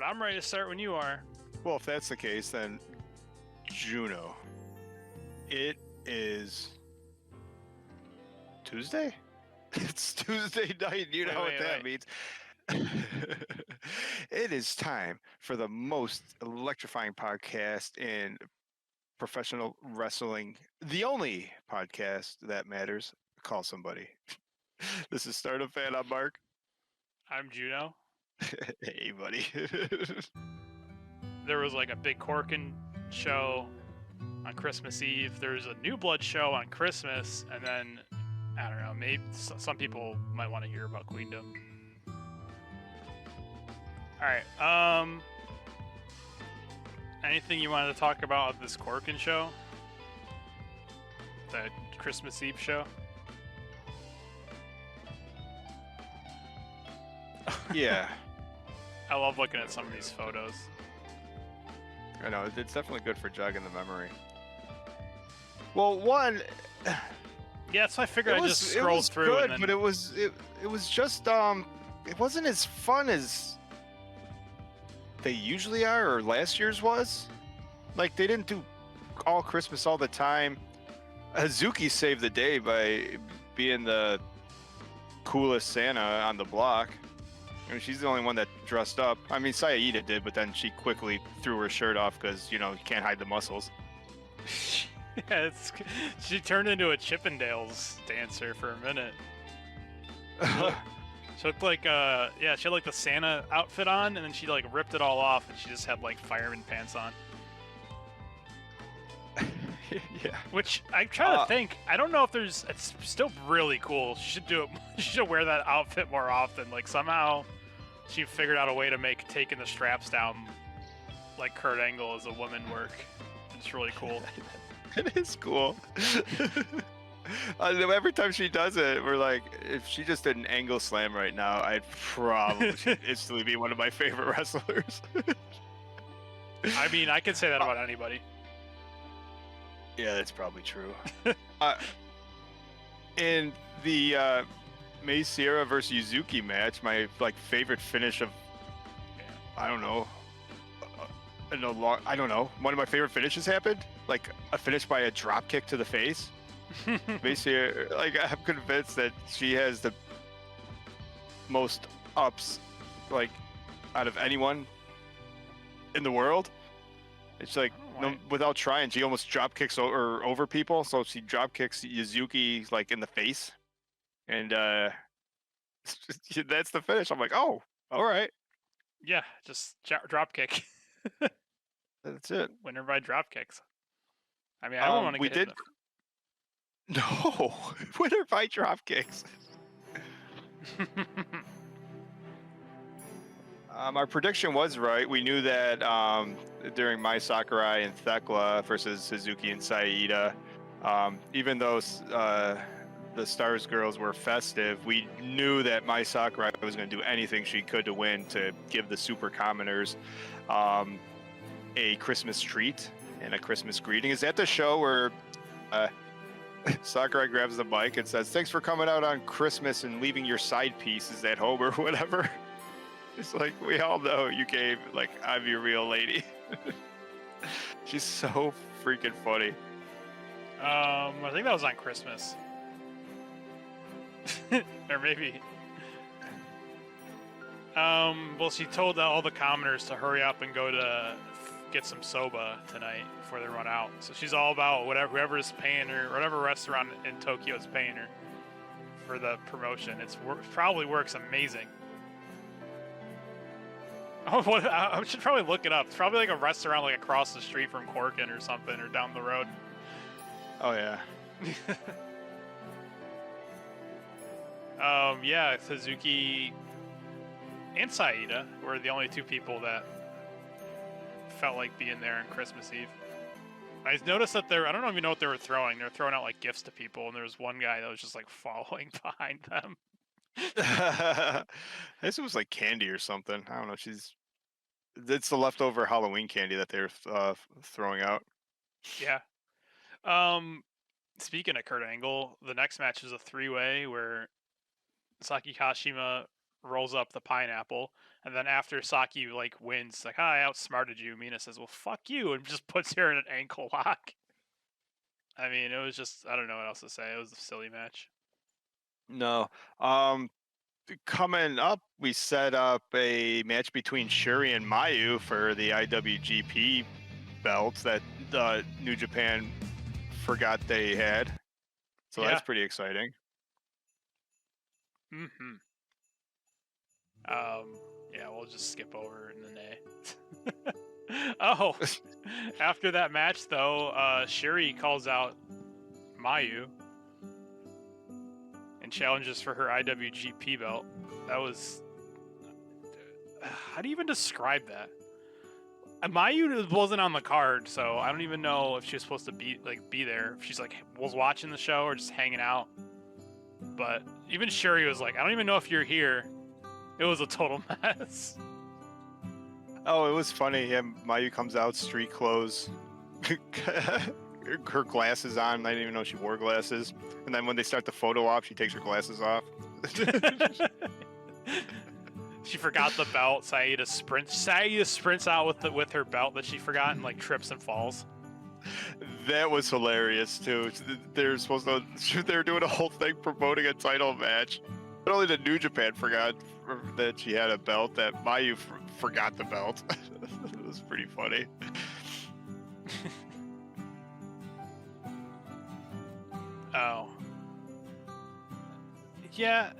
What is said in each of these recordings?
but I'm ready to start when you are. Well, if that's the case, then Juno. It is Tuesday? It's Tuesday night. You know what that means. It is time for the most electrifying podcast in professional wrestling. The only podcast that matters. Call somebody. This is Stardom Fan. I'm Mark. I'm Juno. Hey, buddy. There was like a big Corkin show on Christmas Eve. There's a New Blood show on Christmas, and then I don't know. Maybe some people might want to hear about Queendom. All right. Anything you wanted to talk about this Corkin show? The Christmas Eve show? Yeah. I love looking at some of these photos. I know, it's definitely good for jogging the memory. Well, one... Yeah, so I figured I'd just scroll through. Good, and then... but it was just it wasn't as fun as they usually are, or last year's was. Like, they didn't do all Christmas all the time. Hazuki saved the day by being the coolest Santa on the block. I mean, she's the only one that dressed up. I mean, Saida did, but then she quickly threw her shirt off because, you know, you can't hide the muscles. Yeah, she turned into a Chippendales dancer for a minute. She looked like, she had like the Santa outfit on, and then she like ripped it all off, and she just had like fireman pants on. Yeah. Which I'm trying to think. I don't know if it's still really cool. She should do it. She should wear that outfit more often. Like somehow, she figured out a way to make taking the straps down, like Kurt Angle as a woman work. It's really cool. It is cool. Every time she does it, we're like, if she just did an angle slam right now, I'd probably instantly be one of my favorite wrestlers. I mean, I could say that about anybody. Yeah, that's probably true. In the Mei Sierra versus Yuzuki match, my favorite finish of, I don't know, one of my favorite finishes happened. Like a finish by a drop kick to the face. Mei Sierra, I'm convinced that she has the most ups, out of anyone in the world. It's like, without trying, she almost drop kicks over people. So she drop kicks Yuzuki in the face, and that's the finish. I'm like, oh, all right. Yeah, just drop kick. That's it. Winner by drop kicks. I mean, I don't want to get into... No, winner by drop kicks. Our prediction was right. We knew that during Mai Sakurai and Thekla versus Suzuki and Saida, even though the Stars girls were festive, we knew that Mai Sakurai was going to do anything she could to win, to give the super commoners a Christmas treat and a Christmas greeting. Is that the show where Sakurai grabs the mic and says, "Thanks for coming out on Christmas and leaving your side pieces at home," or whatever? It's like, we all know you gave, I'm your real lady. She's so freaking funny. I think that was on Christmas. Or maybe. Well, she told all the commoners to hurry up and go to get some soba tonight before they run out. So she's all about whoever is paying her, whatever restaurant in Tokyo is paying her for the promotion. It probably works amazing. Oh, I should probably look it up. It's probably like a restaurant across the street from Corkin or something, or down the road. Oh, yeah. Yeah, Suzuki and Saida were the only two people that felt like being there on Christmas Eve. I noticed that I don't even know what they were throwing. They were throwing out gifts to people, and there was one guy that was just following behind them. I guess it was candy or something. I don't know. It's the leftover Halloween candy that they're throwing out. Yeah. Speaking of Kurt Angle, the next match is a 3-way where Saki Kashima rolls up the pineapple, and then after Saki like wins, like, I outsmarted you. Mina says, "Well, fuck you," and just puts her in an ankle lock. I mean, it was just, I don't know what else to say. It was a silly match. No. Coming up, we set up a match between Shuri and Mayu for the IWGP belts that New Japan forgot they had. So Yeah. that's pretty exciting. Mm-hmm. Yeah, we'll just skip over Nene. Oh, after that match though, Shuri calls out Mayu and challenges for her IWGP belt. That was, how do you even describe that? Mayu wasn't on the card, so I don't even know if she was supposed to be there. If she's like was watching the show or just hanging out. But even Shuri was like, I don't even know if you're here. It was a total mess. Oh, it was funny. Yeah, Mayu comes out, street clothes, her glasses on. I didn't even know she wore glasses. And then when they start the photo op, she takes her glasses off. She forgot the belt. Saida sprints out with her belt that she forgot and like trips and falls. That was hilarious too. They're supposed to. They're doing a whole thing promoting a title match. Not only did New Japan forgot that she had a belt, that Mayu forgot the belt. It was pretty funny. Oh. Yeah.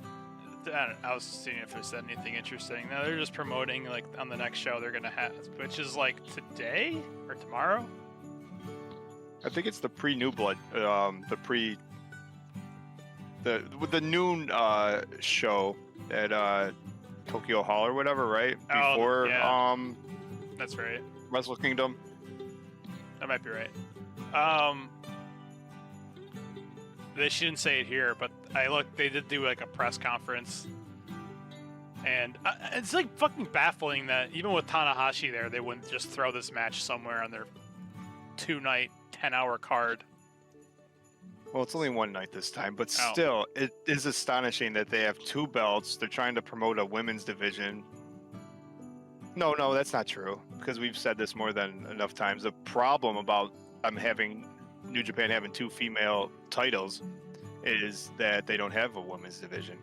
I was seeing if they said anything interesting. No, they're just promoting like on the next show they're gonna have, which is like today or tomorrow. I think it's the pre-New Blood, the noon show at Tokyo Hall or whatever, right? Before yeah. That's right. Wrestle Kingdom. That might be right. She didn't say it here, but they did do like a press conference, and it's like fucking baffling that even with Tanahashi there, they wouldn't just throw this match somewhere on their 2-night 10-hour card. Well, it's only one night this time, but still, it is astonishing that they have 2 belts. They're trying to promote a women's division. No, that's not true, because we've said this more than enough times. The problem about New Japan having 2 female titles is that they don't have a women's division.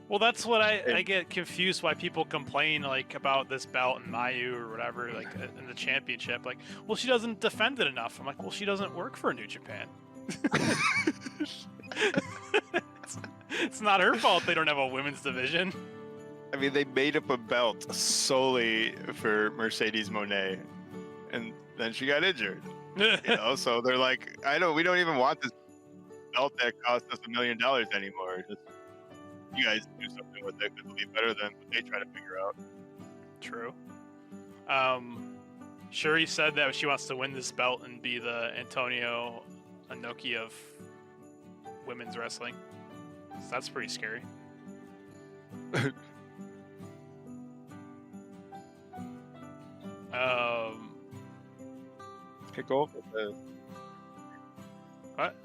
Well, that's what I get confused why people complain like about this belt and Mayu or whatever, like in the championship. Like, well, she doesn't defend it enough. I'm like, well, she doesn't work for New Japan. It's not her fault they don't have a women's division. I mean, they made up a belt solely for Mercedes Moné, and then she got injured. So they're like, we don't even want this belt that cost us $1 million anymore. Just, you guys do something with it because it'll be better than what they try to figure out. True. Shuri said that she wants to win this belt and be the Antonio Inoki of women's wrestling. So that's pretty scary. Kick off with the... What?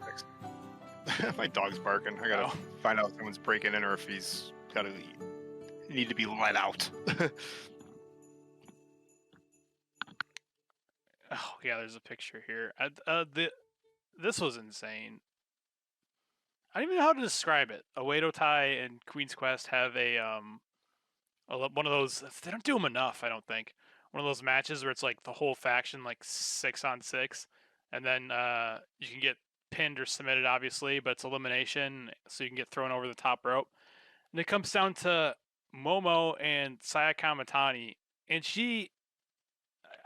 My dog's barking. I gotta find out if someone's breaking in or if he's gotta need to be let out. Oh yeah, there's a picture here. This was insane. I don't even know how to describe it. Oedo Tai and Queen's Quest have one of those. They don't do them enough, I don't think. One of those matches where it's like the whole faction like 6-on-6, and then you can get pinned or submitted, obviously, but it's elimination, so you can get thrown over the top rope. And it comes down to Momo and Sayaka Matani, and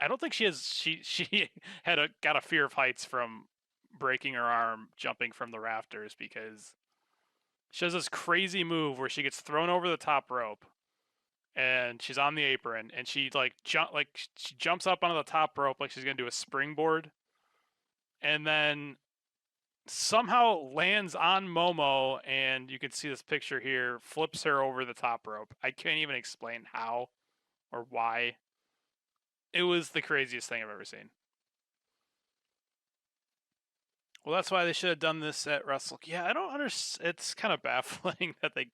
I don't think she got a fear of heights from breaking her arm jumping from the rafters, because she does this crazy move where she gets thrown over the top rope and she's on the apron and she she jumps up onto the top rope like she's gonna do a springboard, and then somehow lands on Momo, and you can see this picture here, flips her over the top rope. I can't even explain how or why. It was the craziest thing I've ever seen. Well, that's why they should have done this at Wrestle. Yeah, I don't understand. It's kind of baffling that they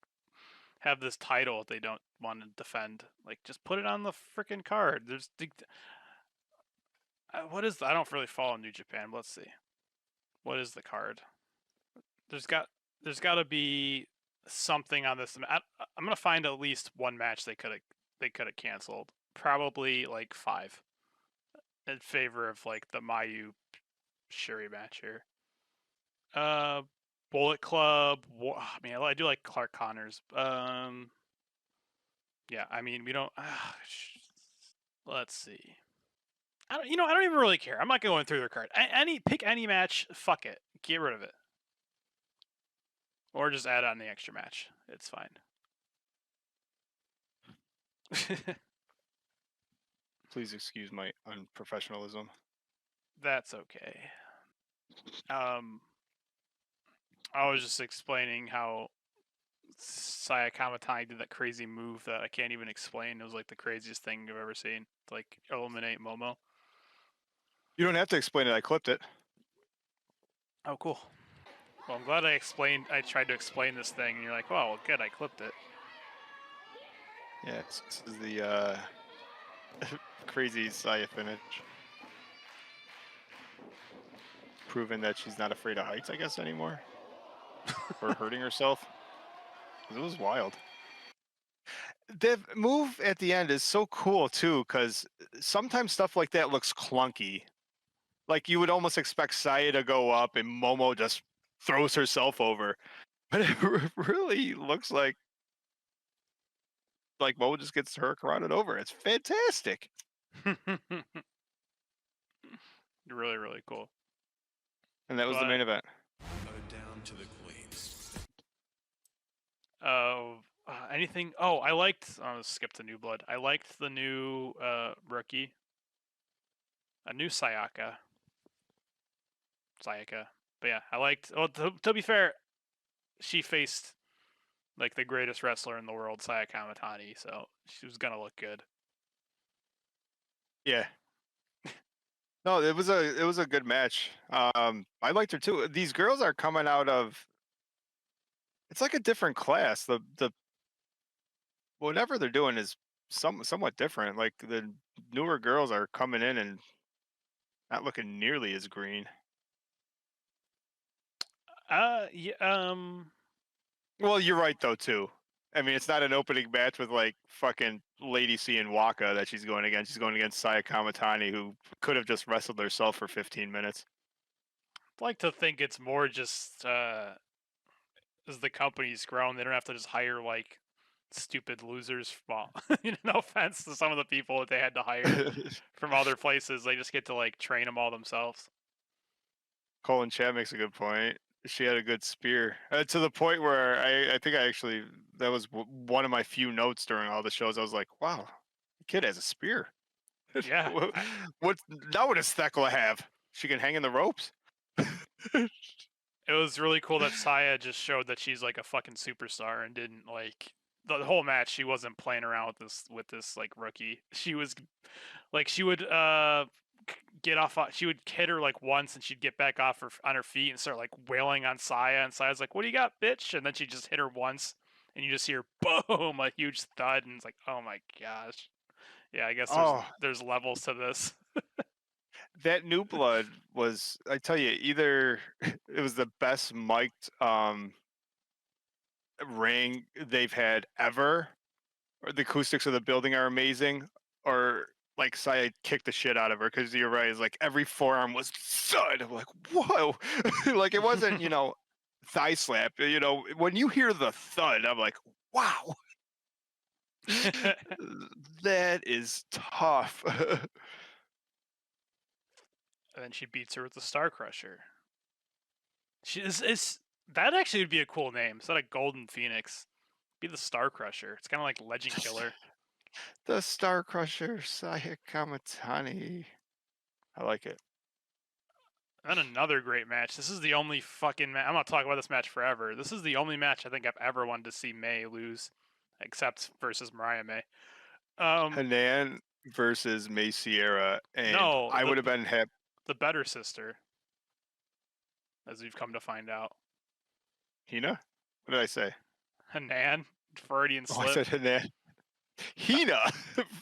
have this title they don't want to defend. Like, just put it on the freaking card. There's what is I don't really follow New Japan. But let's see. What is the card? There's got to be something on this. I'm gonna find at least one match they could have canceled. Probably like 5 in favor of like the Mayu Shuri match here. Bullet Club. I mean, I do like Clark Connors. Yeah, I mean, we don't. Let's see. I don't even really care. I'm not going through their card. Pick any match. Fuck it. Get rid of it. Or just add on the extra match. It's fine. Please excuse my unprofessionalism. That's okay. I was just explaining how Saya Kamatani did that crazy move that I can't even explain. It was like the craziest thing I've ever seen. To, like, eliminate Momo. You don't have to explain it. I clipped it. Oh, cool. Well, I'm glad I tried to explain this thing, and you're like, well, good, I clipped it. Yeah, this is the crazy Saya finish. Proving that she's not afraid of heights, I guess, anymore. Or hurting herself. It was wild. The move at the end is so cool, too, because sometimes stuff like that looks clunky. Like, you would almost expect Saya to go up and Momo just throws herself over. But it really looks like Momo just gets her carotid over. It's fantastic. Really, really cool. And that was the main event. Down to the Queens. Anything? Oh, I liked. I'll skip to New Blood. I liked the new rookie. A new Sayaka. But yeah, I liked. Well, to be fair, she faced like the greatest wrestler in the world, Saya Kamatani, so she was gonna look good. Yeah. No, it was a good match. I liked her too. These girls are coming out of. It's like a different class. The whatever they're doing is somewhat different. Like the newer girls are coming in and not looking nearly as green. Yeah. Well, you're right though too. I mean, it's not an opening match with like fucking Lady C and Waka that she's going against. She's going against Saya Kamatani, who could have just wrestled herself for 15 minutes. I'd like to think it's more just as the company's grown, they don't have to just hire like stupid losers. Well, no offense to some of the people that they had to hire from other places. They just get to like train them all themselves. Colin Chat makes a good point. She had a good spear to the point where I think that was one of my few notes during all the shows. I was like, wow, the kid has a spear. Yeah. What does Thekla have? She can hang in the ropes. It was really cool that Saya just showed that she's like a fucking superstar and didn't like the whole match. She wasn't playing around with this like rookie. She was like she would get off. She would hit her like once, and she'd get back off on her feet and start like wailing on Saya. And Saya's like, "What do you got, bitch?" And then she just hit her once, and you just hear boom, a huge thud, and it's like, "Oh my gosh." Yeah, I guess there's levels to this. That New Blood was, I tell you, either it was the best mic'd ring they've had ever, or the acoustics of the building are amazing, or like Saya kicked the shit out of her because you're right. It's like every forearm was thud. I'm like, whoa, like it wasn't, thigh slap. When you hear the thud, I'm like, wow, that is tough. And then she beats her with the Star Crusher. She is that actually would be a cool name. Instead of Golden Phoenix, be the Star Crusher. It's kind of like Legend Killer. The Star Crusher, Saya Kamatani. I like it. And then another great match. This is the only fucking match. I'm not talking about this match forever. This is the only match I think I've ever wanted to see May lose, except versus Mariah May. Hanan versus May Sierra, and no, I would have been happy. The better sister, as we've come to find out. Hina? What did I say? Hanan. Freudian Oh, I slip. said Hanan. Hina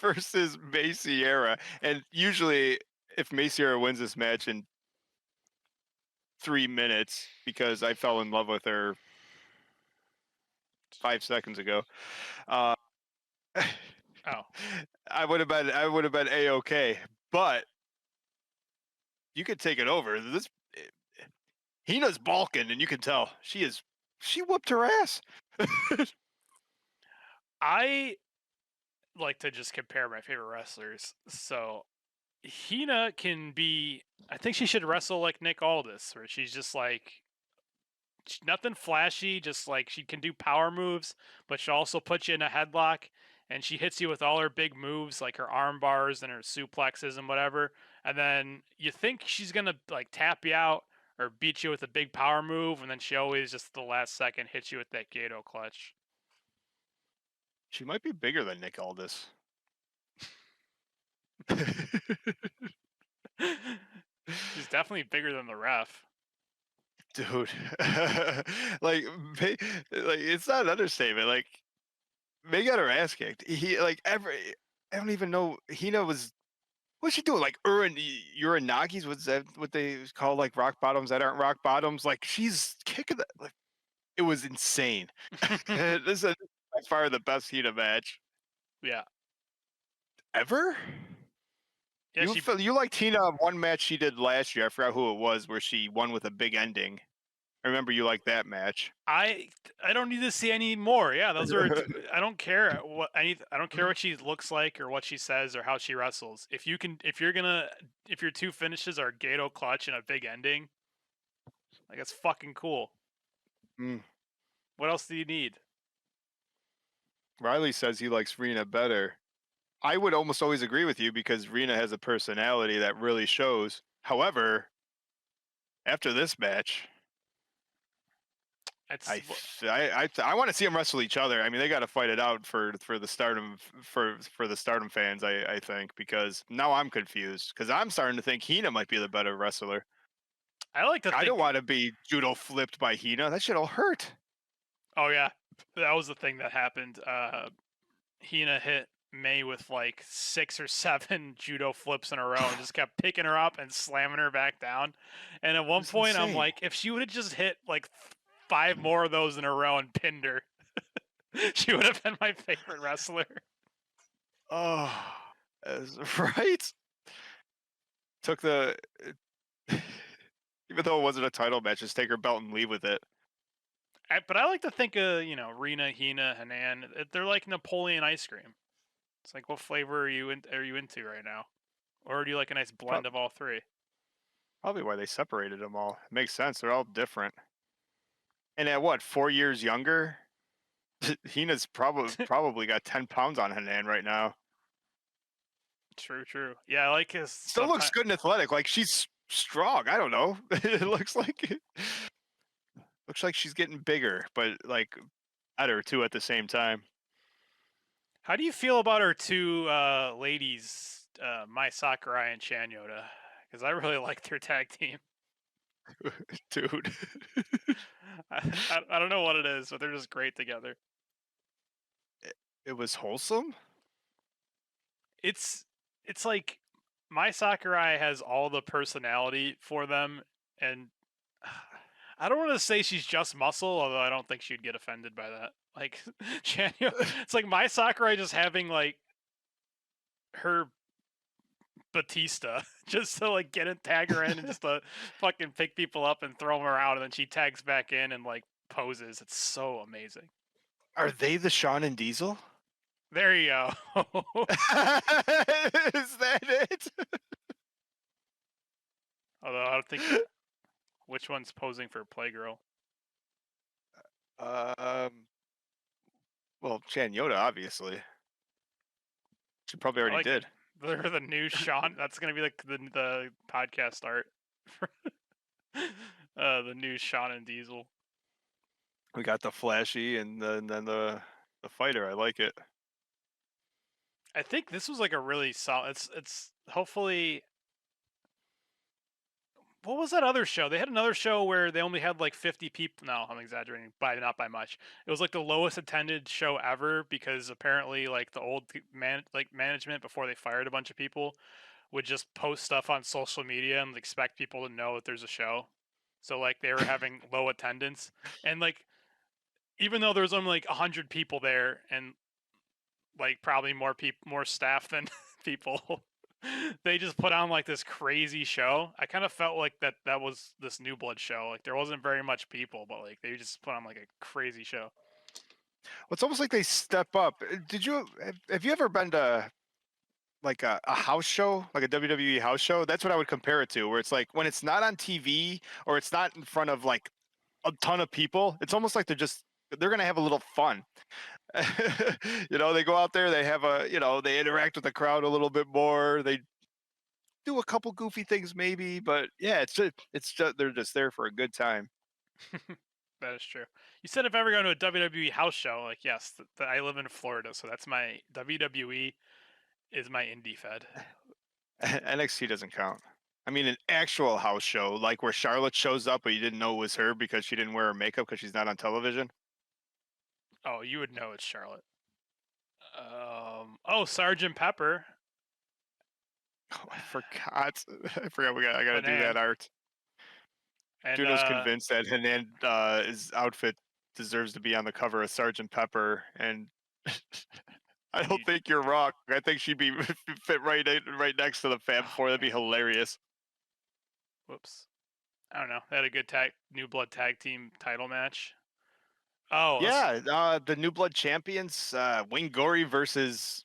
versus May Sierra. And usually, if May Sierra wins this match in 3 minutes, because I fell in love with her 5 seconds ago, uh, Oh, I would have been a-okay. But you could take it over. This Hina's balking, and you can tell she whooped her ass. I like to just compare my favorite wrestlers. So Hina can be. I think she should wrestle like Nick Aldis, where she's just like nothing flashy, just like she can do power moves, but she'll also put you in a headlock, and she hits you with all her big moves, like her arm bars and her suplexes and whatever. And then you think she's gonna like tap you out or beat you with a big power move, and then she always just the last second hits you with that Gato clutch. She might be bigger than Nick Aldis. She's definitely bigger than the ref. Dude, like, like it's not an understatement. Like, May got her ass kicked. I don't even know. Hina was, what's she doing? Like, Uranagis? What's that? What they call like rock bottoms that aren't rock bottoms? Like, she's kicking that. Like, it was insane. This is by far the best Hina match Yeah. ever. Yeah, You liked Tina one match she did last year. I forgot who it was, where she won with a big ending. I remember you liked that match. I don't need to see any more. Yeah, those are. I don't care what I don't care what she looks like or what she says or how she wrestles. If if your two finishes are Gato clutch and a big ending, like it's fucking cool. Mm. What else do you need? Riley says he likes Rena better. I would almost always agree with you because Rena has a personality that really shows. However, after this match, It's I want to see them wrestle each other. I mean, they got to fight it out for the Stardom for the Stardom fans. I think because now I'm confused because I'm starting to think Hina might be the better wrestler. I like to I think. don't want to be judo flipped by Hina. That shit'll hurt. Oh yeah, that was the thing that happened. Hina hit May with like 6 or 7 judo flips in a row and just kept picking her up and slamming her back down. And at one It's point, I'm insane. like, if she would have just hit like 5 more of those in a row and pinned her, she would have been my favorite wrestler. Oh, right. Took the even though it wasn't a title match, just take her belt and leave with it. But I like to think of, Rena, Hina, Hanan. They're like Napoleon ice cream. It's like, what flavor are you into right now? Or do you like a nice blend of all three? Probably why they separated them all. It makes sense. They're all different. And at what, 4 years younger? Hina's probably got 10 pounds on Hanan right now. True, true. Yeah, I like his. Still looks good and athletic. Like she's strong. I don't know. It looks like she's getting bigger, but like better too at the same time. How do you feel about our two ladies, Mai Sakurai and Chanyota? Because I really like their tag team. Dude. I don't know what it is, but they're just great together. It was wholesome. It's like Mai Sakurai has all the personality for them, and I don't want to say she's just muscle, although I don't think she'd get offended by that. Like it's like Mai Sakurai just having like her Batista just to like get a tag her in and just to fucking pick people up and throw them around, and then she tags back in and like poses. It's so amazing. Are they the Shawn and Diesel? There you go. Is that it? Although I don't think which one's posing for Playgirl. Um, well, Chanyota, obviously. She probably already Like did. they're the new Sean. That's gonna be like the podcast art. The new Sean and Diesel. We got the flashy and then the fighter. I like it. I think this was like a really solid. It's hopefully what was that other show? They had another show where they only had like 50 people. No, I'm exaggerating, by not by much. It was like the lowest attended show ever because apparently like the old management before they fired a bunch of people would just post stuff on social media and expect people to know that there's a show. So like they were having low attendance and like even though there was only like 100 people there and like probably more staff than people, they just put on like this crazy show. I kind of felt like that was this New Blood show. Like there wasn't very much people, but like they just put on like a crazy show. Well, it's almost like they step up. Did you have you ever been to like a house show, like a WWE house show? That's what I would compare it to, where it's like when it's not on TV or it's not in front of like a ton of people, it's almost like they're gonna have a little fun. They go out there, they have they interact with the crowd a little bit more. They do a couple goofy things maybe, but yeah, it's just they're just there for a good time. That is true. You said if I ever go to a WWE house show, like yes, I live in Florida, so that's my WWE is my indie fed. NXT doesn't count. I mean, an actual house show, like where Charlotte shows up, but you didn't know it was her because she didn't wear her makeup because she's not on television. Oh, you would know it's Charlotte. Oh, Sergeant Pepper. Oh, I forgot. I forgot. I got to do Hanan. that art. And Juno's convinced that Hernand's outfit deserves to be on the cover of Sergeant Pepper, and I don't you- think you're wrong. I think she'd be fit right next to the Fab oh, Four. That'd be man. hilarious. Whoops. I don't know. They had a good New Blood tag team title match. Oh, Yeah, the New Blood champions, Wayne Gory versus.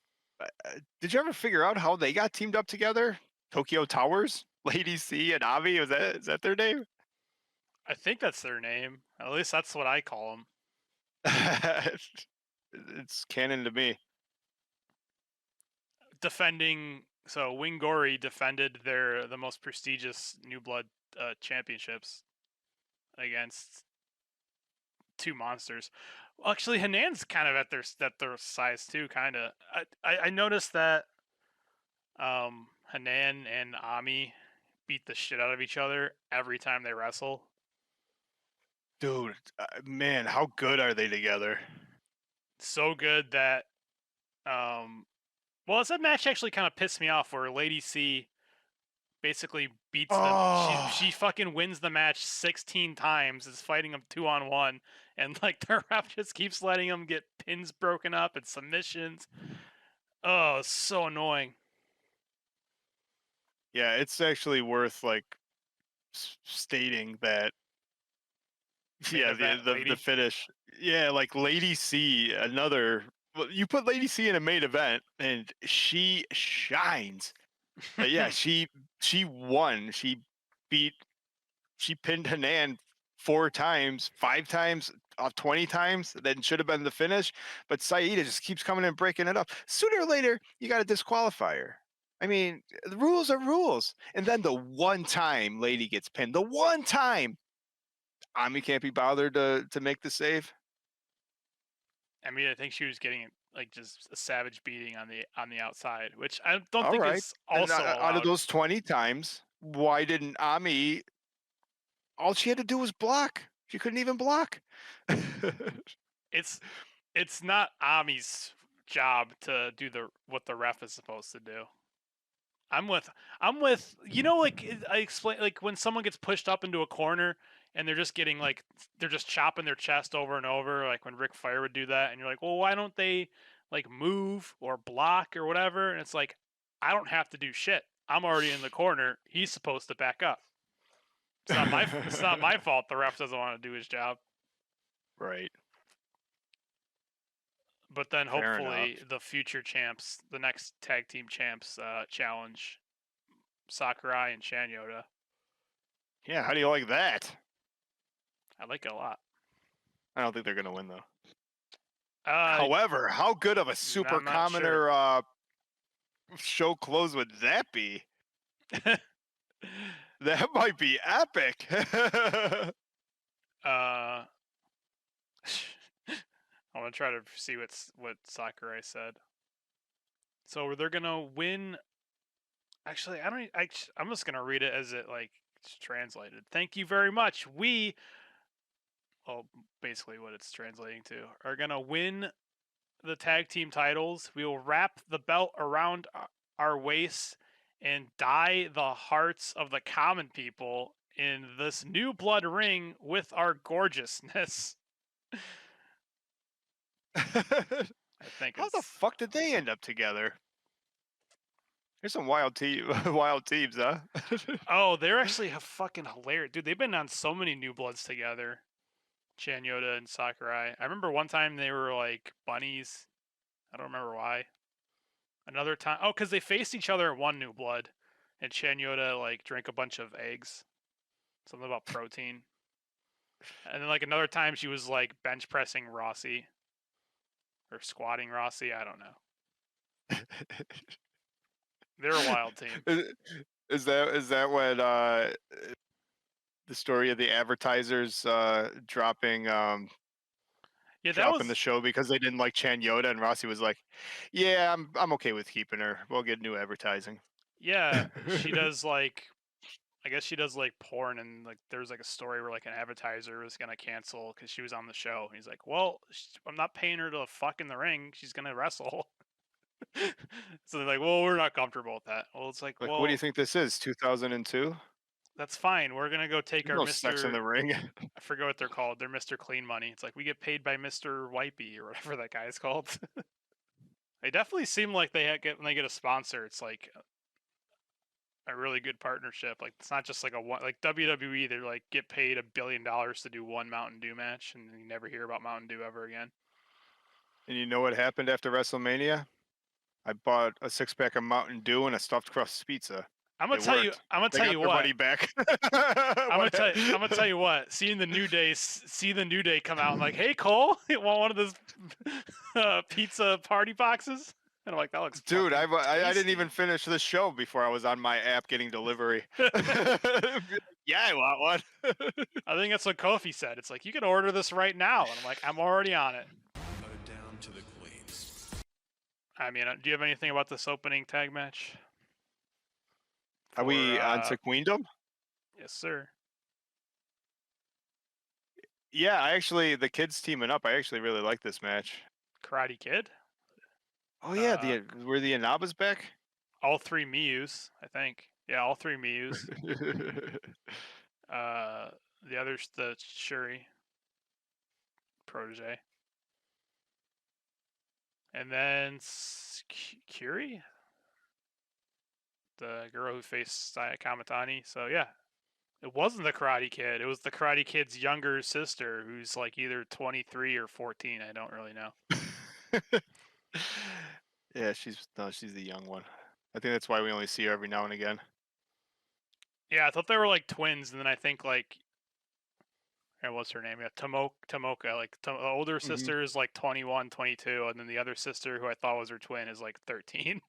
Did you ever figure out how they got teamed up together? Tokyo Towers, Lady C, and Avi. Is that their name? I think that's their name. At least that's what I call them. It's canon to me. Defending. So Wingori defended the most prestigious New Blood championships against two monsters. Well, actually, Hanan's kind of at their size too. Kind of. I noticed that Hanan and Ami beat the shit out of each other every time they wrestle. Dude, man, how good are they together? So good that well, that match actually kind of pissed me off where Lady C basically beats them. Oh, She fucking wins the match 16 times. Is fighting them 2-on-1, and like the ref just keeps letting them get pins broken up and submissions. Oh, it's so annoying. yeah, it's actually worth like stating that. Main Yeah, event the lady. finish. Yeah, like Lady C, another. Well, you put Lady C in a main event, and she shines. Yeah, she won. Beat she pinned Hanan 4 times, 5 times, 20 times. Then should have been the finish. But Saida just keeps coming and breaking it up. Sooner or later, you got to disqualify her. I mean, the rules are rules. And then the one time Lady gets pinned, the one time Ami can't be bothered to make the save. I mean, I think she was getting like just a savage beating on the outside, which I don't All think right. is And also out of allowed. those 20 times, why didn't Ami? All she had to do was block. She couldn't even block. It's it's not Ami's job to do what the ref is supposed to do. I'm with like I explain like when someone gets pushed up into a corner and they're just getting like they're just chopping their chest over and over like when Ric Flair would do that and you're like, "Well, why don't they like move or block or whatever?" And it's like I don't have to do shit. I'm already in the corner. He's supposed to back up. It's not my fault the ref doesn't want to do his job. Right. But then Fair enough. hopefully the future champs, the next tag team champs challenge Sakurai and Shanyota. Yeah, how do you like that? I like it a lot. I don't think they're gonna win though. Uh, However, how good of a super I'm not sure. commoner show close would that be? That might be epic. uh, I'm gonna try to see what Sakurai said. So they're gonna win. Actually, I don't. I'm just gonna read it as it like It's translated. Thank you very much. We, well, basically what it's translating to, are gonna win the tag team titles. We will wrap the belt around our waists and dye the hearts of the common people in this new blood ring with our gorgeousness. I think How it's the fuck did they end up together? There's some wild wild teams, huh? Oh, they're actually fucking hilarious. Dude, they've been on so many New Bloods together. Chanyota and Sakurai. I remember one time they were like bunnies. I don't remember why. Another time, oh, because they faced each other in one New Blood, and Chanyota like drank a bunch of eggs. Something about protein. And then like another time she was like bench pressing Rossi. Or squatting Rossi, I don't know. They're a wild team. Is that when the story of the advertisers dropping Yeah, that dropping was the show because they didn't like Chanyota, and Rossi was like, "Yeah, I'm okay with keeping her. We'll get new advertising." yeah, she does like I guess she does like porn, and like there's like a story where like an advertiser was gonna cancel because she was on the show. He's like, "Well, I'm not paying her to fuck in the ring. She's gonna wrestle." So they're like, "Well, we're not comfortable with that." Well, it's like, Like, what do you well, think this is? 2002? that's fine. We're gonna go take There's our no sex in Mister. the ring. I forget what they're called. They're Mister Clean Money. It's like we get paid by Mister Wipey or whatever that guy's called. They definitely seem like get when they get a sponsor. It's like a really good partnership. Like it's not just like a one like WWE. They're like get paid $1 billion to do one Mountain Dew match, and you never hear about Mountain Dew ever again. And you know what happened after WrestleMania? I bought a 6-pack of Mountain Dew and a stuffed crust pizza. I'm gonna It tell you. worked. I'm gonna They tell got you their what. money back. I'm gonna tell. I'm gonna tell you what. Seeing the New Day, see the New Day come out and like, hey Cole, you want one of those pizza party boxes? And I'm like, that looks Dude, fucking I didn't tasty. even finish the show before I was on my app getting delivery. Yeah, I want one. I think that's what Kofi said. It's like you can order this right now, and I'm like, I'm already on it. Down to the Queens. I mean, do you have anything about this opening tag match? Are we For, on to Queendom? Yes, sir. Yeah, the kids teaming up. I actually really like this match. Karate Kid. Oh yeah, were the Inabas back? All three Miyus, I think. Yeah, all three Miyus. The other's the Shuri protege. And then Curie, the girl who faced Saya Kamatani. So yeah, it wasn't the Karate Kid. It was the Karate Kid's younger sister, who's like either 23 or 14. I don't really know. Yeah, she's the young one. I think that's why we only see her every now and again. Yeah, I thought they were like twins, and then I think like, what's her name? Yeah, Tomoka. Like the older sister is like 21, 22, and then the other sister, who I thought was her twin, is like 13.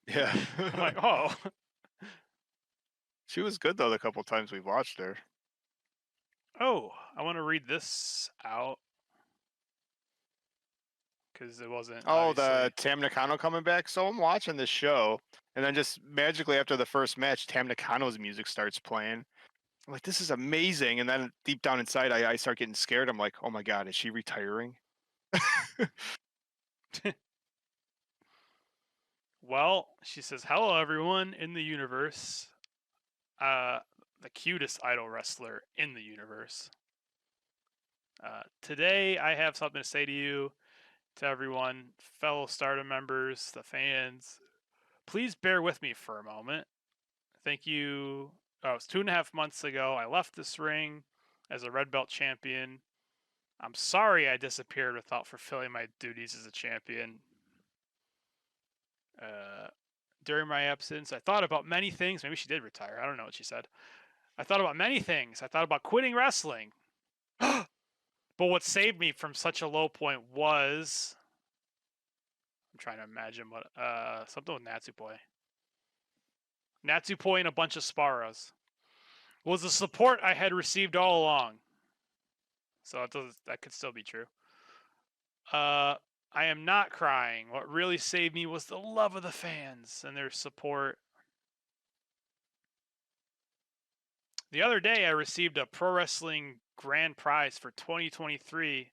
Yeah. I'm like, oh. She was good though the couple times we've watched her. Oh, I want to read this out because it wasn't. Oh, Obviously... the Tam Nakano coming back. So I'm watching this show, and then just magically after the first match, Tam Nakano's music starts playing. I'm like, this is amazing. And then deep down inside, I start getting scared. I'm like, oh my god, is she retiring? Well, she says, hello, everyone in the universe. The cutest idol wrestler in the universe. Today, I have something to say to you, to everyone, fellow Stardom members, the fans. Please bear with me for a moment. Thank you. Oh, it was 2.5 months ago. I left this ring as a red belt champion. I'm sorry I disappeared without fulfilling my duties as a champion. During my absence, I thought about many things. Maybe she did retire. I don't know what she said. I thought about many things. I thought about quitting wrestling. But what saved me from such a low point was... I'm trying to imagine what... something with Natsupoi. Natsupoi and a bunch of Sparrows. Was the support I had received all along. So that could still be true. I am not crying. What really saved me was the love of the fans and their support. The other day, I received a pro wrestling grand prize for 2023.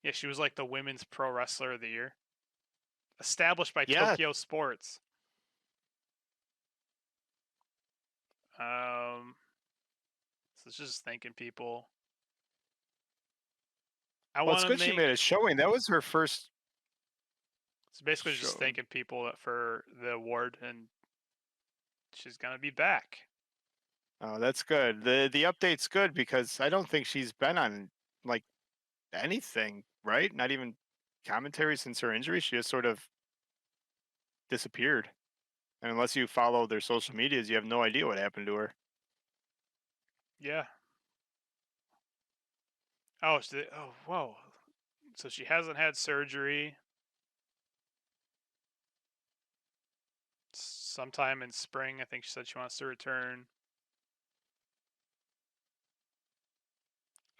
Yeah, she was like the women's pro wrestler of the year, established by Yeah. Tokyo Sports. So it's just thanking people. I Well, it's want to good she make. made a showing. That was her first It's basically just show. thanking people for the award, and she's gonna be back. Oh, that's good. The update's good because I don't think she's been on like anything, right? Not even commentary since her injury. She just sort of disappeared. And unless you follow their social medias, you have no idea what happened to her. Yeah. Oh, oh, whoa. So she hasn't had surgery. Sometime in spring, I think she said she wants to return.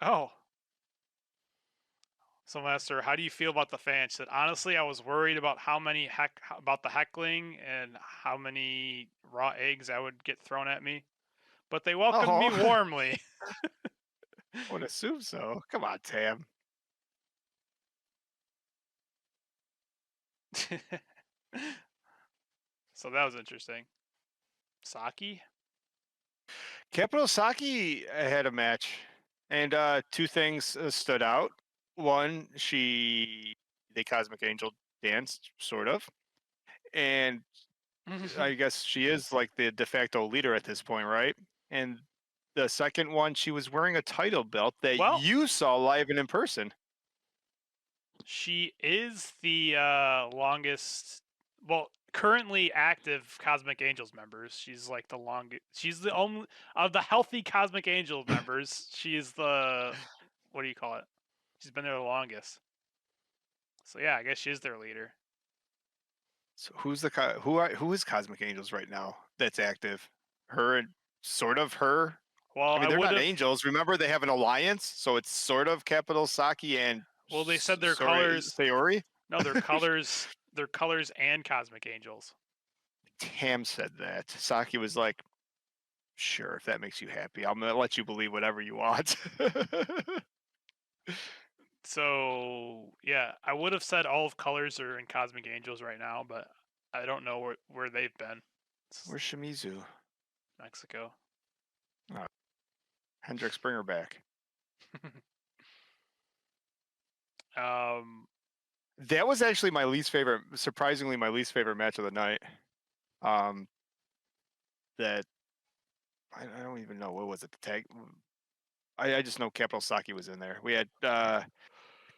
Oh, someone asked her, "How do you feel about the fans?" She said, "Honestly, I was worried about about the heckling and how many raw eggs I would get thrown at me, but they welcomed me Oh, warmly." I would assume so. Come on, Tam. So that was interesting. Saki? Capital Saki had a match, and two things stood out. One, the Cosmic Angel danced, sort of, and I guess she is like the de facto leader at this point, right? And the second one, she was wearing a title belt that Well, you saw live and in person. she is the longest, well, currently active Cosmic Angels members. She's like the longest. She's the only of the healthy Cosmic Angel members. She is the, what do you call it? She's been there the longest. So yeah, I guess she's their leader. So who is Cosmic Angels right now that's active? Her and sort of her. Well, I mean, I they're would not have. angels. Remember, they have an alliance, so it's sort of Capital Saki and Well, they said their sorry, colors. Sayori. No, their colors. Their colors and Cosmic Angels. Tam said that. Saki was like, "Sure, if that makes you happy, I'm gonna let you believe whatever you want." So yeah, I would have said all of colors are in Cosmic Angels right now, but I don't know where they've been. It's Where's Shimizu? Mexico. Oh, Hendrix, bring her back. um, That was actually my least favorite. Surprisingly, my least favorite match of the night. Um, that I don't even know what was it. The tag. I just know Capital Saki was in there. We had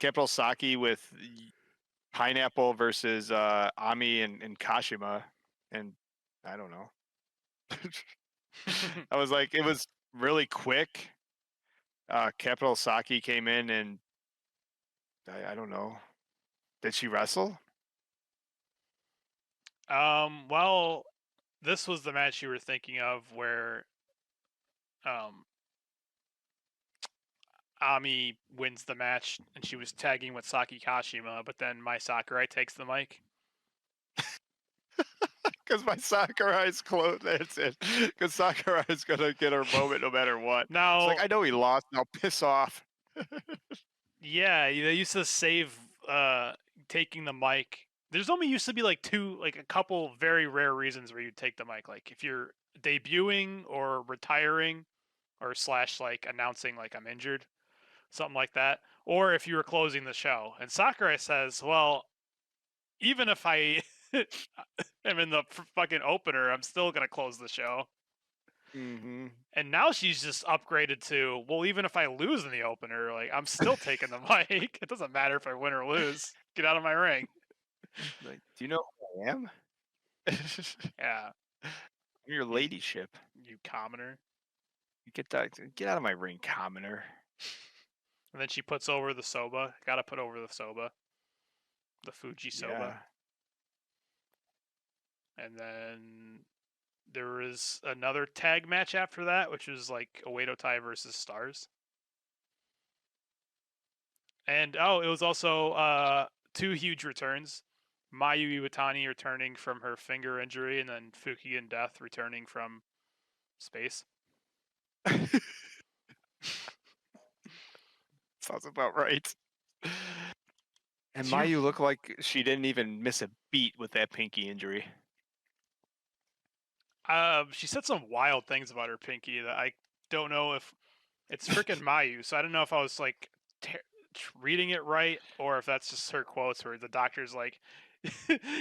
Capital Saki with Pineapple versus Ami and Kashima, and I don't know. I was like, it was really quick. Capital Saki came in and I don't know. Did she wrestle? well, this was the match you were thinking of where um Ami wins the match and she was tagging with Saki Kashima, but then Mai Sakurai takes the mic. Because my Sakurai's close. That's it. Because Sakurai's gonna get her moment no matter what. It's like Now, I know he lost. Now piss off. yeah, they used to save taking the mic. There's only used to be like a couple very rare reasons where you take the mic, like if you're debuting or retiring, or slash like announcing like I'm injured, something like that, or if you were closing the show. And Sakurai says, "Well, even if I am in the fucking opener, I'm still gonna close the show." Mm-hmm. And now she's just upgraded to, well, even if I lose in the opener, like I'm still taking the mic. It doesn't matter if I win or lose. Get out of my ring. Like, do you know who I am? Yeah, I'm your ladyship. you commoner. You get out of my ring, commoner. And then she puts over the soba. Gotta put over the soba. The Fuji soba. Yeah. And then there was another tag match after that, which was like Oedo Tai versus Stars. And it was also two huge returns. Mayu Iwatani returning from her finger injury, and then Fukigen Death returning from space. Sounds about right. And Do you- Mayu looked like she didn't even miss a beat with that pinky injury. She said some wild things about her pinky that I don't know if it's freaking Mayu, so I don't know if I was like reading it right or if that's just her quotes where the doctor's like,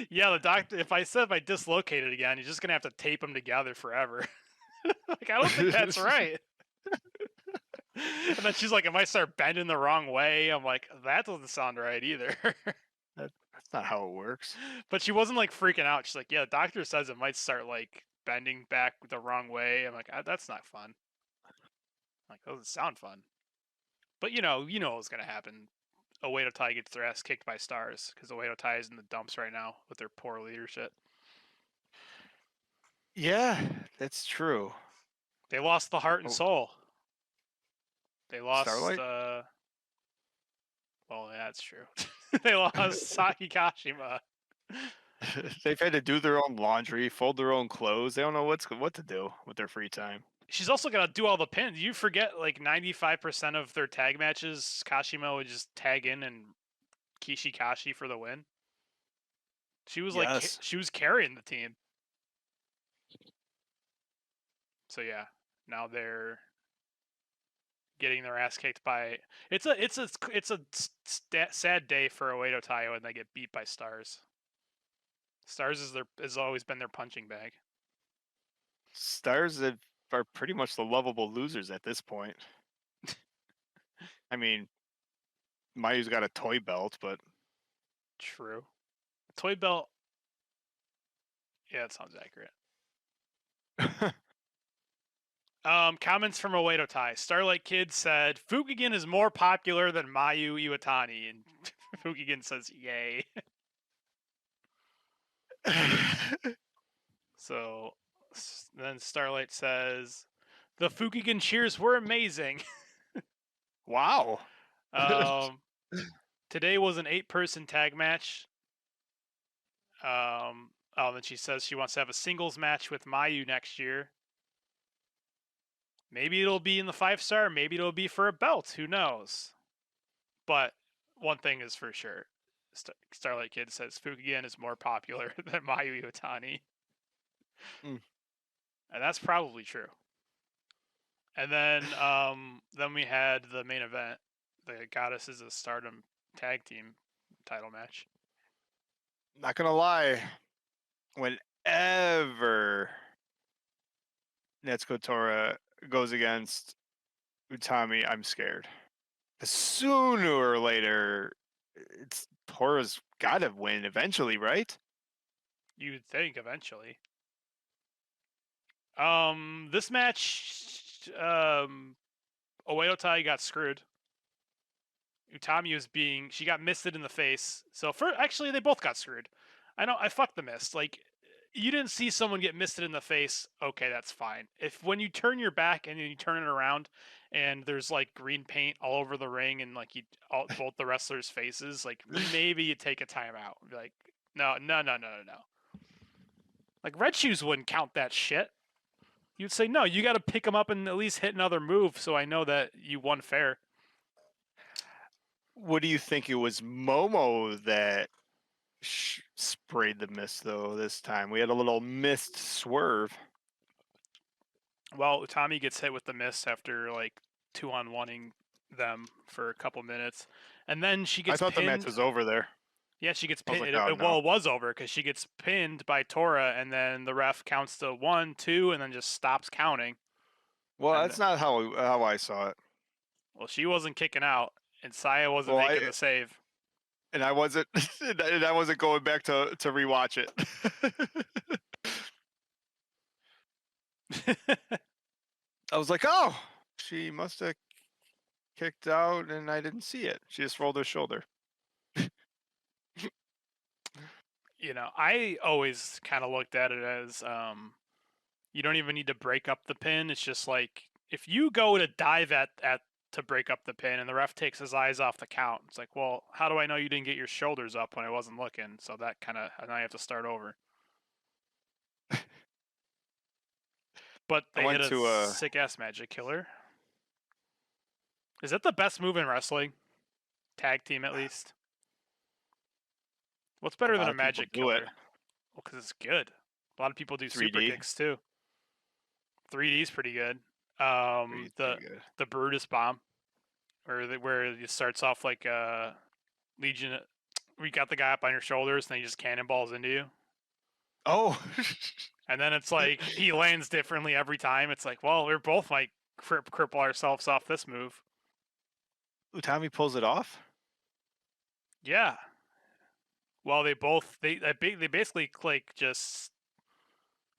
"Yeah, the doctor. If I dislocate it again, you're just gonna have to tape them together forever." Like, I don't think that's right. And then she's like, "It might start bending the wrong way." I'm like, that doesn't sound right either. That's not how it works. But she wasn't like freaking out. She's like, "Yeah, the doctor says it might start like bending back the wrong way." I'm like, "That's not fun." Like, that doesn't sound fun. But what's gonna happen. Oedo Tai gets their ass kicked by Stars because Oedo Tai is in the dumps right now with their poor leadership. Yeah, that's true. They lost the heart and Oh, soul. They lost. Starlight? Well, yeah, that's true. They lost Saki Kashima. They've had to do their own laundry, fold their own clothes. They don't know what to do with their free time. She's also got to do all the pins. You forget like 95% of their tag matches, Kashima would just tag in and Kishikashi for the win. She was Yes. she was carrying the team. So yeah, now they're getting their ass kicked by. It's a sad day for Oedo Tai when they get beat by Stars. Stars has always been their punching bag. Stars are pretty much the lovable losers at this point. I mean, Mayu's got a toy belt, but True. Toy belt. Yeah, that sounds accurate. Comments from Oedo Tai. Starlight Kid said, Fukigen is more popular than Mayu Iwatani. And Fukigen says, yay. So then Starlight says, the Fukigen cheers were amazing. wow. Today was an 8-person tag match. Then she says she wants to have a singles match with Mayu next year. Maybe it'll be in the 5-star. Maybe it'll be for a belt. Who knows? But one thing is for sure. Starlight Kid says Fukigen is more popular than Mayu Iwatani. Mm. And that's probably true. And then we had the main event, the Goddesses of Stardom tag team title match. Not gonna lie, whenever Netsuko Tora goes against Utami, I'm scared. Sooner or later, it's Tora's got to win eventually, right? You'd think eventually. This match, Oedo Tai got screwed. Utami was she got misted in the face. So actually, they both got screwed. I fucked the mist. Like, you didn't see someone get misted in the face. Okay, that's fine. When you turn your back and then you turn it around, and there's like green paint all over the ring and like both the wrestlers' faces, like maybe you take a timeout. Be like, no. Like Red Shoes wouldn't count that shit. You'd say no. You got to pick them up and at least hit another move, so I know that you won fair. What do you think? It was Momo that sprayed the mist though this time. We had a little mist swerve. Well, Utami gets hit with the mist after like 2-on-1ing them for a couple minutes, and then she gets. I thought pinned. the match was over there. Yeah, she gets I was pinned. like, oh, no. Well, it was over because she gets pinned by Tora, and then the ref counts to 1, 2, and then just stops counting. Well, And that's not how I saw it. Well, she wasn't kicking out, and Saya wasn't making the save. And I wasn't. And I wasn't going back to rewatch it. I was like, oh, she must have kicked out, and I didn't see it. She just rolled her shoulder. I always kind of looked at it as you don't even need to break up the pin. It's just like if you go to dive at to break up the pin and the ref takes his eyes off the count, it's like, well, how do I know you didn't get your shoulders up when I wasn't looking? So that now I have to start over. But I they went hit to a sick ass magic killer. Is that the best move in wrestling? Tag team, at least. What's a better than lot a of people magic do it. killer? Well, because it's good. A lot of people do super 3D. kicks too. 3D is pretty good. 3D is The pretty good. the Brutus bomb, where it starts off like Legion. We got the guy up on your shoulders, and then he just cannonballs into you. Oh. And then it's like he lands differently every time. It's like, well, we're both might cripple ourselves off this move. Tommy pulls it off. Yeah. Well, they basically like just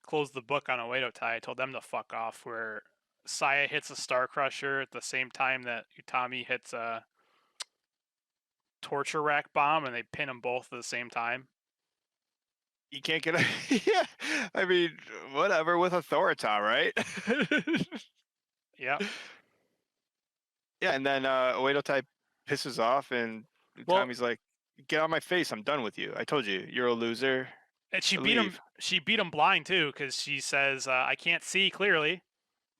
closed the book on Oedo Tai. I told them to fuck off. Where Saya hits a Star Crusher at the same time that Utami hits a torture rack bomb, and they pin them both at the same time. You can't get a yeah. I mean, whatever with Authorita, right? Yeah. Yeah, and then Oedo Tai pisses off, and Well, Tommy's like, "Get out of my face! I'm done with you. I told you, you're a loser." and she beat him. Leave. She beat him blind too, because she says, "I can't see clearly."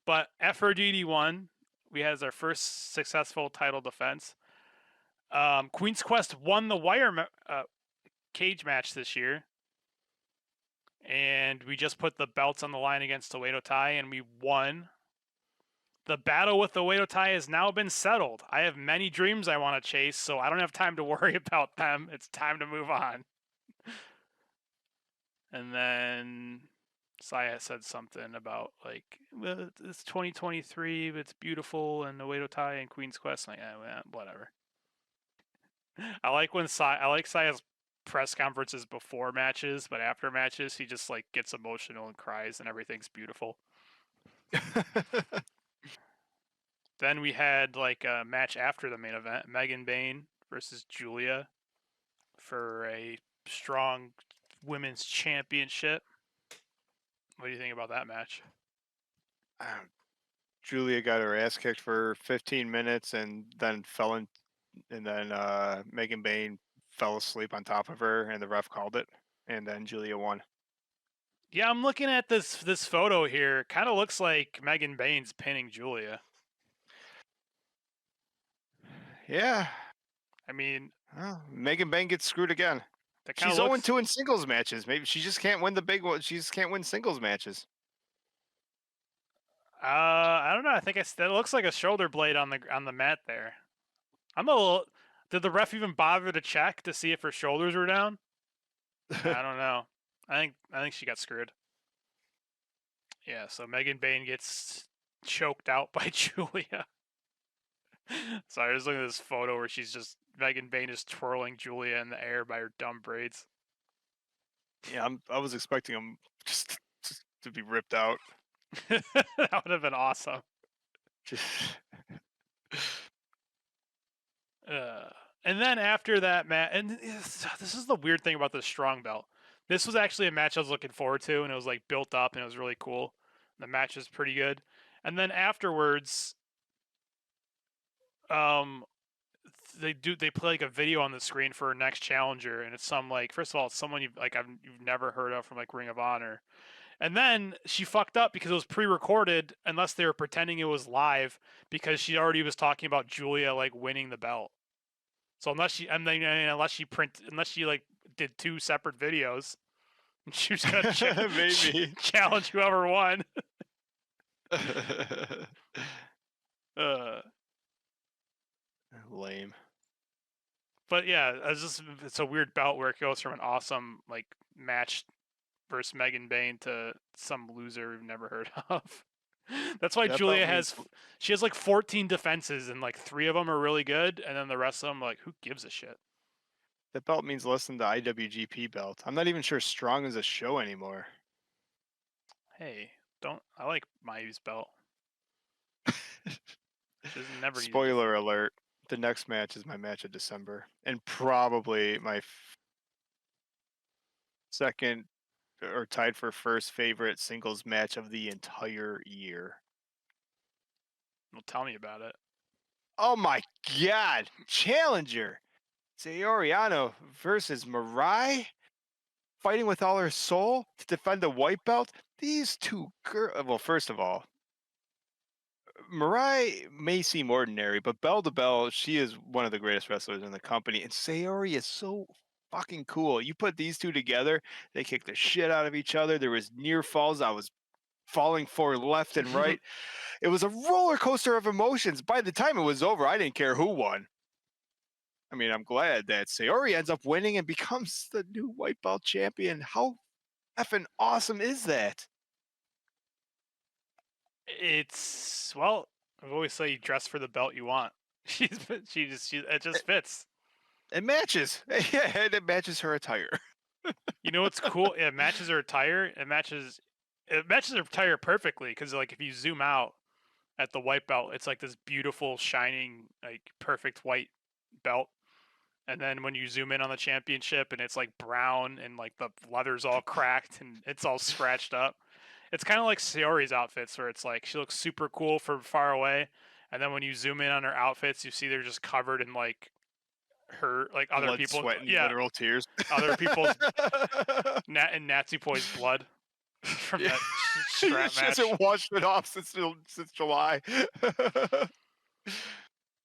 But Aphrodite won. We had our first successful title defense. Queen's Quest won the wire cage match this year. And we just put the belts on the line against Oedo Tai, and we won. The battle with Oedo Tai has now been settled. I have many dreams I want to chase, so I don't have time to worry about them. It's time to move on. And then Saya said something about like, well, it's 2023, it's beautiful, and Oedo Tai and Queen's Quest. I'm like, well, whatever. I like Saya's press conferences before matches, but after matches, he just like gets emotional and cries, and everything's beautiful. Then we had like a match after the main event, Megan Bayne versus Julia for a strong women's championship. What do you think about that match? Julia got her ass kicked for 15 minutes, and then Megan Bayne fell asleep on top of her, and the ref called it, and then Julia won. Yeah, I'm looking at this photo here. Kind of looks like Megan Bayne's pinning Julia. Yeah. I mean, Megan Bayne gets screwed again. that kind She's of looks. 0-2 in singles matches. Maybe she just can't win the big one. She just can't win singles matches. I don't know. I think that looks like a shoulder blade on the mat there. I'm a little. Did the ref even bother to check to see if her shoulders were down? I don't know. I think she got screwed. Yeah, so Megan Bayne gets choked out by Julia. So I was looking at this photo where Megan Bayne is twirling Julia in the air by her dumb braids. Yeah, I was expecting him just to be ripped out. That would have been awesome. Just And then after that match, and this is the weird thing about the strong belt. This was actually a match I was looking forward to, and it was like built up, and it was really cool. The match was pretty good. And then afterwards, they play like a video on the screen for her next challenger, and it's some like, first of all, it's someone you've never heard of from like Ring of Honor. And then she fucked up because it was pre-recorded, unless they were pretending it was live, because she already was talking about Julia like winning the belt. So unless she like did two separate videos, she was gonna maybe challenge whoever won. Lame. But yeah, it's a weird belt where it goes from an awesome like match versus Megan Bayne to some loser we've never heard of. That's why That Julia belt she has like 14 defenses, and like 3 of them are really good, and then the rest of them, like, who gives a shit? That belt means less than the IWGP belt. I'm not even sure Strong is a show anymore. Hey, I like Mayu's belt. She doesn't never need Spoiler alert. The next match is my match of December, and probably my second or tied for first favorite singles match of the entire year. Well, tell me about it. Oh my god! Challenger! Sayoriano versus Mirai fighting with all her soul to defend the white belt. These two girls. Well, first of all, Mirai may seem ordinary, but bell to bell, she is one of the greatest wrestlers in the company. And Sayori is so fucking cool. You put these two together, they kick the shit out of each other. There was near falls. I was falling forward left and right. It was a roller coaster of emotions. By the time it was over, I didn't care who won. I mean, I'm glad that Sayori ends up winning and becomes the new white belt champion. How effing awesome is that? It's well, I always say you dress for the belt you want. It just fits. It matches. Yeah, and it matches her attire. You know what's cool? It matches her attire. It matches her attire perfectly because like if you zoom out at the white belt, it's like this beautiful, shining, like perfect white belt. And then when you zoom in on the championship and it's like brown and like the leather's all cracked and it's all scratched up. It's kind of like Sayori's outfits where it's like she looks super cool from far away. And then when you zoom in on her outfits, you see they're just covered in like her, like other Blood, people. sweat, and Yeah. literal tears. Other people's and Natsupoi's blood from that strap She match. hasn't washed it off since July.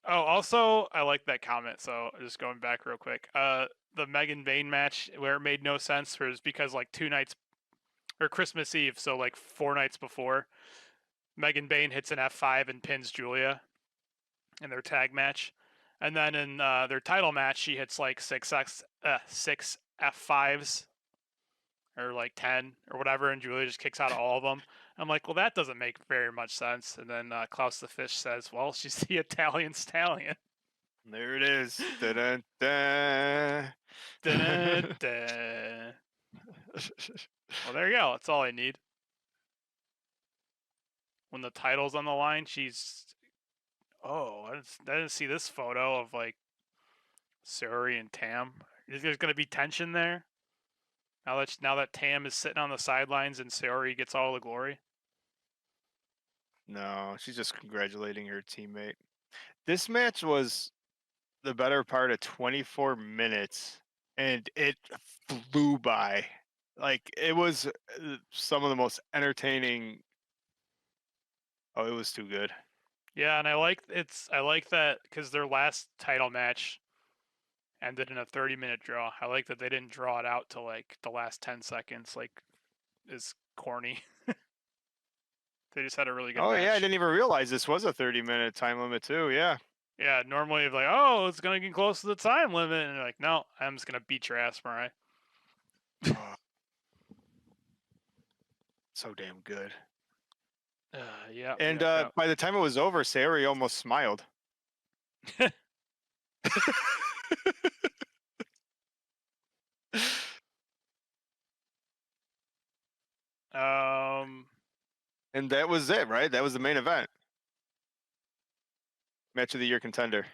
Oh, also, I like that comment. So just going back real quick, the Megan Vane match where it made no sense was because like 2 nights or Christmas Eve, so like 4 nights before, Megan Vane hits an F5 and pins Julia in their tag match, and then in their title match, she hits like six F5s or like 10 or whatever, and Julia just kicks out of all of them. I'm like, well, that doesn't make very much sense. And then Klaus the Fish says, well, she's the Italian stallion. There it is. Dun, dun, Da-da-da. Well, there you go. That's all I need. When the title's on the line, she's. Oh, I didn't see this photo of like Suri and Tam. Is there going to be tension there? Now that Tam is sitting on the sidelines and Sayori gets all the glory. No, she's just congratulating her teammate. This match was the better part of 24 minutes, and it flew by. Like, it was some of the most entertaining. Oh, it was too good. Yeah, and I like that because their last title match ended in a 30-minute draw. I like that they didn't draw it out to like the last 10 seconds, like is corny. They just had a really good Oh, match. yeah, I didn't even realize this was a 30-minute time limit, too. Yeah. Yeah, normally if like, oh, it's gonna get close to the time limit, and you're like, no, I'm just gonna beat your ass, Mariah. Oh, so damn good. Yeah. And yeah. by the time it was over, Sayori almost smiled. And that was it, right? That was the main event. Match of the year contender.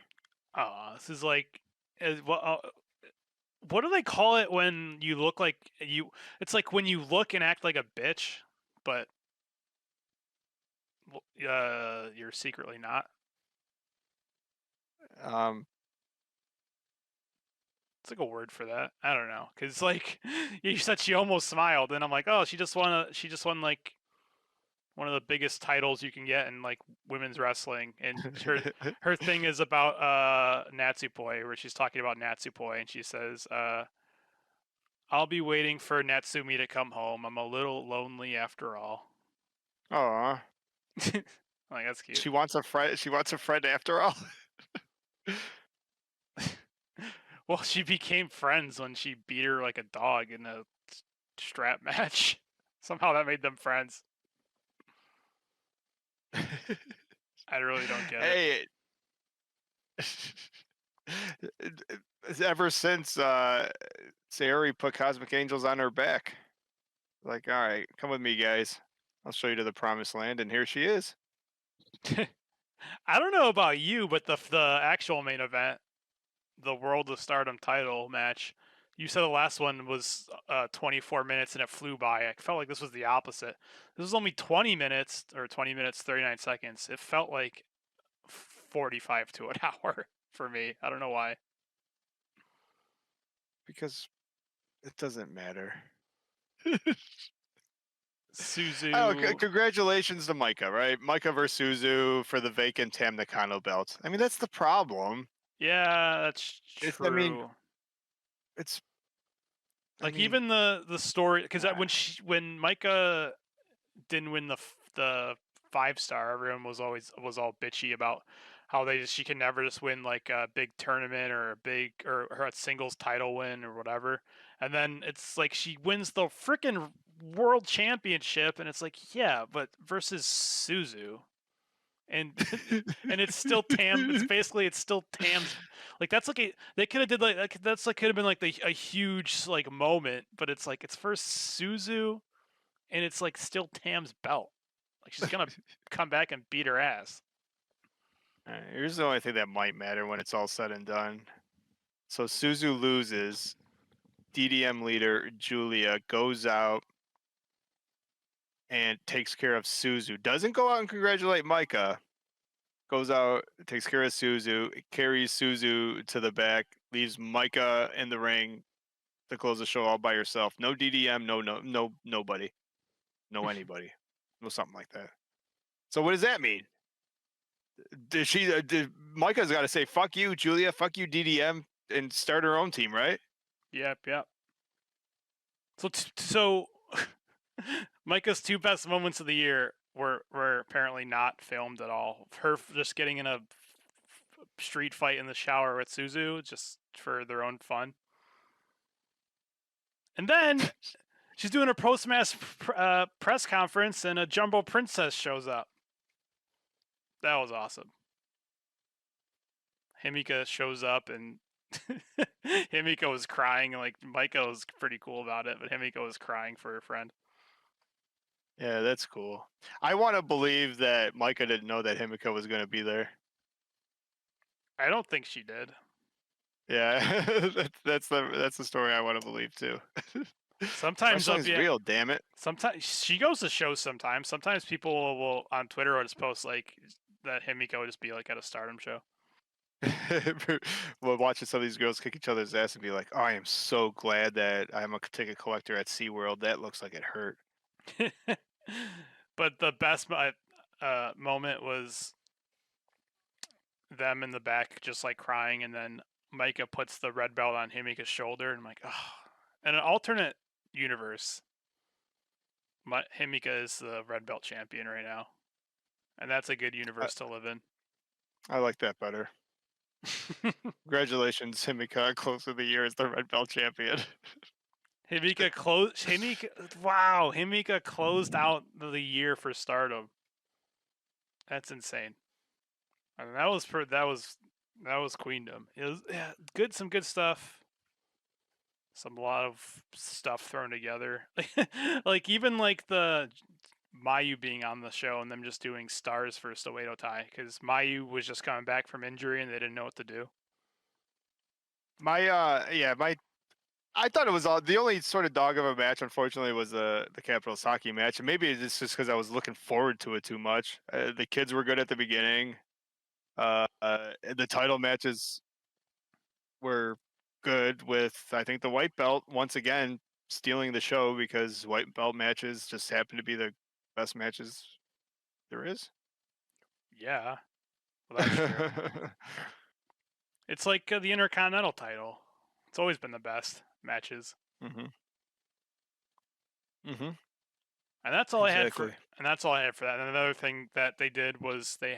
This is like, what do they call it when you look like you? It's like when you look and act like a bitch, but you're secretly not. It's like a word for that. I don't know, cause like you said she almost smiled, and I'm like, oh, she just won like one of the biggest titles you can get in like women's wrestling, and her thing is about Natsupoi, where she's talking about Natsupoi, and she says, "I'll be waiting for Natsumi to come home. I'm a little lonely after all." Aw. Like that's cute. She wants a friend. She wants a friend after all. Well, she became friends when she beat her like a dog in a strap match. Somehow that made them friends. I really don't get it. Hey, ever since Sayori put Cosmic Angels on her back, like, all right, come with me, guys. I'll show you to the promised land, and here she is. I don't know about you, but the actual main event, the World of Stardom title match, you said the last one was 24 minutes and it flew by. I felt like this was the opposite. This was only 20 minutes or 20 minutes 39 seconds. It felt like 45 to an hour for me. I don't know why. Because it doesn't matter. Suzu. Oh, congratulations to Micah, right? Micah versus Suzu for the vacant Tam Nakano belt. I mean, that's the problem. Yeah, that's It's, I mean, true. it's, I Like mean, even the story, because ah, when Micah didn't win the 5-star, everyone was all bitchy about how she can never just win like a big tournament or a big or her singles title win or whatever. And then it's like she wins the freaking world championship, and it's like, yeah, but versus Suzu. And and it's still Tam. It's still Tam's. Like that's like they could have did like that's like could have been like a huge like moment, but it's like it's first Suzu, and it's like still Tam's belt. Like she's gonna come back and beat her ass. here's the only thing that might matter when it's all said and done. So Suzu loses. DDM leader Julia goes out and takes care of Suzu. Doesn't go out and congratulate Micah. Goes out, takes care of Suzu, carries Suzu to the back, leaves Micah in the ring to close the show all by herself. No DDM, nobody, no anybody, no something like that. So what does that mean? Did Micah's got to say fuck you, Julia, fuck you, DDM, and start her own team, right? Yep. So Micah's 2 best moments of the year were apparently not filmed at all. Her just getting in a street fight in the shower with Suzu just for their own fun. And then she's doing a post-match press conference, and a Jumbo Princess shows up. That was awesome. Himika shows up, and Himika was crying. Like Micah was pretty cool about it, but Himika was crying for her friend. Yeah, that's cool. I want to believe that Micah didn't know that Himika was going to be there. I don't think she did. Yeah, that's the story I want to believe too. Sometimes Wrestling's real, damn it. Sometimes she goes to shows. Sometimes people will on Twitter will just post like that Himiko would just be like at a Stardom show. We're watching some of these girls kick each other's ass and be like, "Oh, I am so glad that I'm a ticket collector at SeaWorld. That looks like it hurt." But the best moment was them in the back just like crying, and then Micah puts the red belt on Himika's shoulder, and I'm like, oh. In an alternate universe, Himika is the red belt champion right now, and that's a good universe to live in. I like that better. Congratulations, Himika, close of the year as the red belt champion. Himika closed out the year for Stardom. That's insane. I mean, that was Queendom. It was some good stuff. A lot of stuff thrown together. Like even like the Mayu being on the show and them just doing stars for Soweto Tai, because Mayu was just coming back from injury and they didn't know what to do. I thought it was all the only sort of dog of a match. Unfortunately, was the Capital Saki match, and maybe it's just because I was looking forward to it too much. The kids were good at the beginning. The title matches were good. With I think the white belt once again stealing the show because white belt matches just happen to be the best matches there is. Yeah, well, that's true. It's like the Intercontinental title. It's always been the best matches. Mm-hmm. Mm-hmm. And that's all Exactly. I had for that. And another thing that they did was they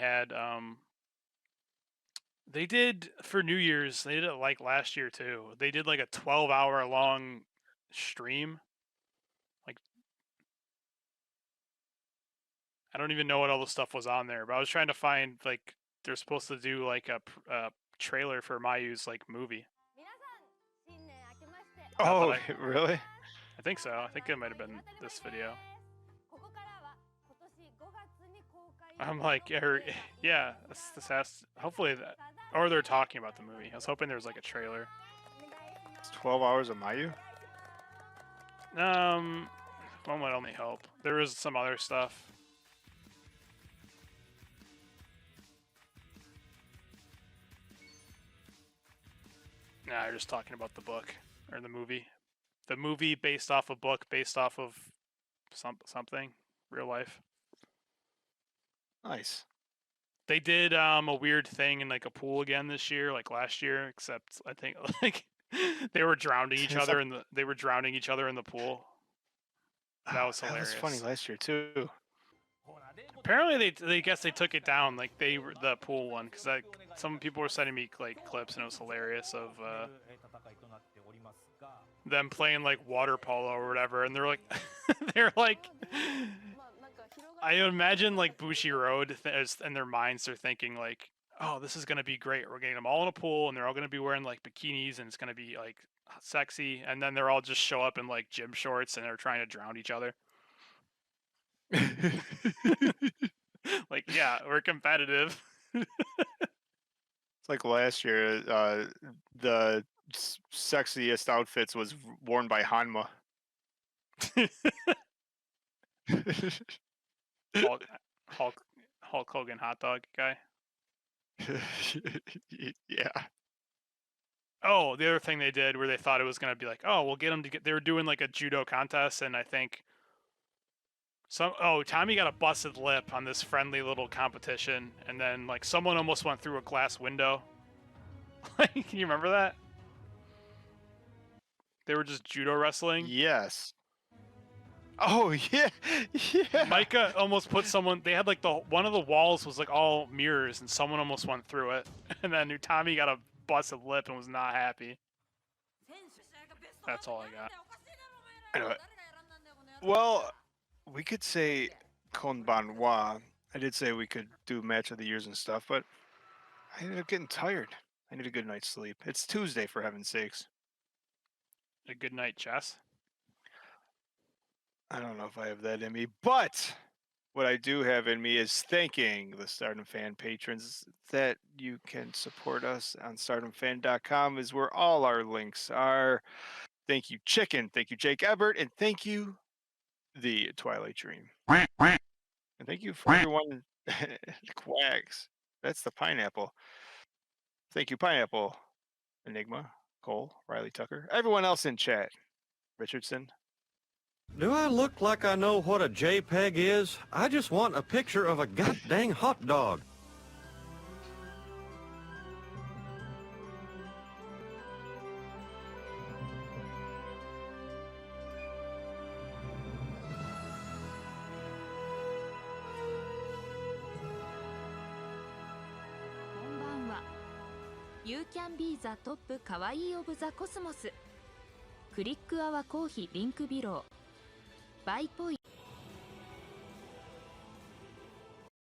did for New Year's, they did it like last year too. They did like a 12-hour long stream. Like I don't even know what all the stuff was on there, but I was trying to find like they're supposed to do like a trailer for Mayu's like movie. Oh, really? I think so. I think it might have been this video. I'm like, yeah, this has hopefully that, or they're talking about the movie. I was hoping there was like a trailer. It's 12 hours of Mayu. One would only hope. There is some other stuff. Nah, you're just talking about the book or the movie. the movie based off a book based off of something real life. Nice. They did a weird thing in like a pool again this year, like last year, except I think like they were drowning each other in the pool. That was That was funny hilarious. last year too. Apparently they guess they took it down, like the pool one, because some people were sending me like clips and it was hilarious of them playing like water polo or whatever, and they're like they're like I imagine like Bushiroad in their minds they're thinking like, oh, this is gonna be great. We're getting them all in a pool and they're all gonna be wearing like bikinis and it's gonna be like sexy, and then they're all just show up in like gym shorts and they're trying to drown each other. Like, yeah, we're competitive. It's like last year, the sexiest outfits was worn by Hanma. Hulk Hogan hot dog guy. Yeah. Oh, the other thing they did where they thought it was gonna be like, oh, we'll get them to get. They were doing like a judo contest, and I think Tommy got a busted lip on this friendly little competition, and then like someone almost went through a glass window. Can you remember that? They were just judo wrestling. Yes. Oh yeah, yeah. Micah almost put someone. They had like one of the walls was like all mirrors, and someone almost went through it. And then Tommy got a busted lip and was not happy. That's all I got. Anyway. Well, we could say Konbanwa. I did say we could do match of the years and stuff, but I ended up getting tired. I need a good night's sleep. It's Tuesday, for heaven's sakes. A good night, Chess. I don't know if I have that in me, but what I do have in me is thanking the Stardom fan patrons that you can support us on StardomFan.com is where all our links are. Thank you, Chicken. Thank you, Jake Ebert. And thank you, The Twilight Dream. And thank you for everyone. Quacks. That's the pineapple. Thank you, Pineapple, Enigma, Cole, Riley Tucker, everyone else in chat. Richardson. Do I look like I know what a JPEG is? I just want a picture of a goddamn hot dog. You can be the top kawaii of the cosmos. Click our coffee link below. Buy point.